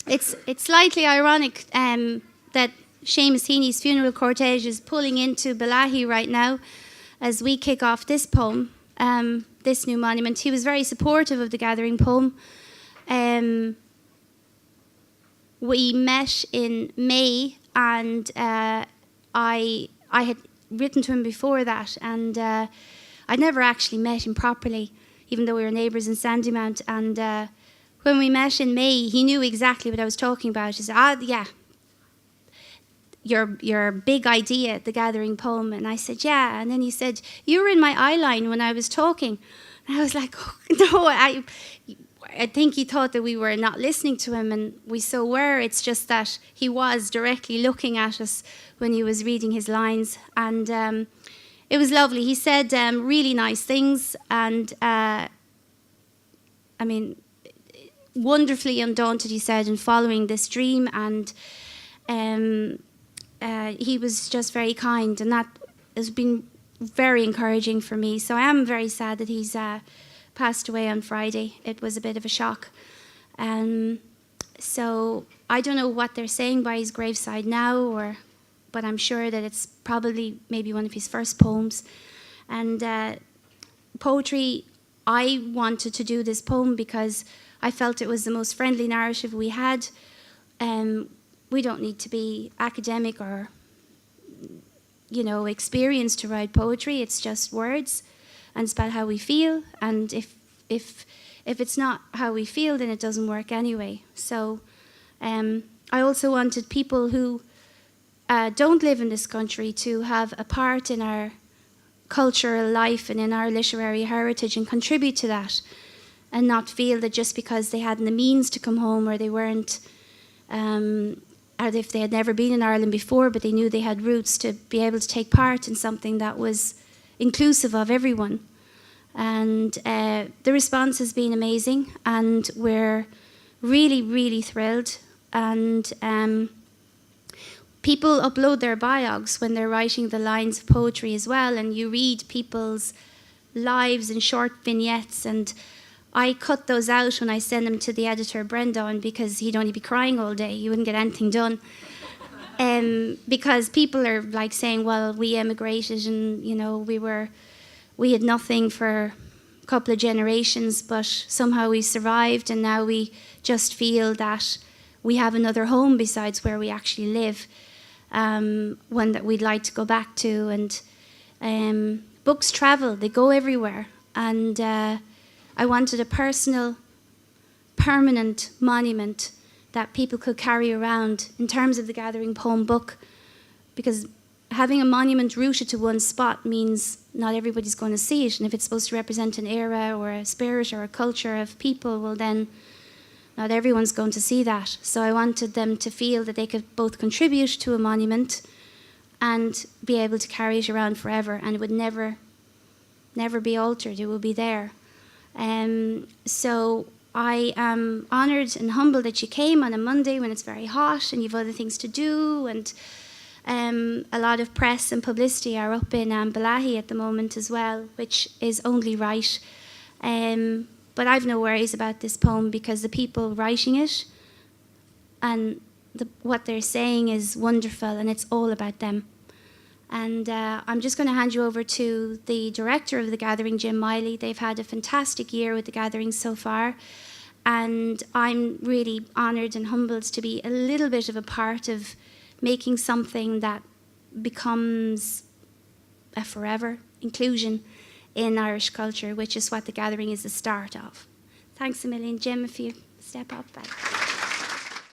it's slightly ironic that Seamus Heaney's funeral cortege is pulling into Balahi right now as we kick off this poem, this new monument. He was very supportive of the Gathering poem. We met in May, and I had written to him before that, and I'd never actually met him properly, even though we were neighbours in Sandymount. And when we met in May, he knew exactly what I was talking about. He said, yeah, your big idea, the Gathering poem. And I said, yeah. And then he said, you were in my eye line when I was talking. And I was like, oh, no, I think he thought that we were not listening to him, and we so were. It's just that he was directly looking at us when he was reading his lines. And it was lovely. He said really nice things, and I mean, wonderfully undaunted, he said, in following this dream. And he was just very kind, and that has been very encouraging for me. So I am very sad that he's passed away on Friday. It was a bit of a shock. So I don't know what they're saying by his graveside now, but I'm sure that it's probably maybe one of his first poems. And poetry, I wanted to do this poem because I felt it was the most friendly narrative we had. We don't need to be academic or, you know, experienced to write poetry. It's just words, and it's about how we feel. And if it's not how we feel, then it doesn't work anyway. So I also wanted people who don't live in this country to have a part in our cultural life and in our literary heritage and contribute to that, and not feel that just because they hadn't the means to come home, or they weren't, or if they had never been in Ireland before, but they knew they had roots, to be able to take part in something that was inclusive of everyone. And the response has been amazing, and we're really, really thrilled. And people upload their biogs when they're writing the lines of poetry as well, and you read people's lives in short vignettes, and I cut those out when I send them to the editor, Brendan, because he'd only be crying all day. You wouldn't get anything done. Because people are like saying, well, we emigrated, and you know, we had nothing for a couple of generations, but somehow we survived, and now we just feel that we have another home besides where we actually live, one that we'd like to go back to. And books travel, they go everywhere. And I wanted a personal, permanent monument that people could carry around in terms of the Gathering poem book, because having a monument rooted to one spot means not everybody's going to see it. And if it's supposed to represent an era or a spirit or a culture of people, well then not everyone's going to see that. So I wanted them to feel that they could both contribute to a monument and be able to carry it around forever, and it would never be altered. It will be there. So I am honoured and humbled that you came on a Monday when it's very hot and you've other things to do, and a lot of press and publicity are up in Balahi at the moment as well, which is only right. But I've no worries about this poem, because the people writing it and what they're saying is wonderful, and it's all about them. And I'm just going to hand you over to the director of the Gathering, Jim Miley. They've had a fantastic year with the Gathering so far, and I'm really honoured and humbled to be a little bit of a part of making something that becomes a forever inclusion in Irish culture, which is what the Gathering is the start of. Thanks a million, Jim, if you step up. Back.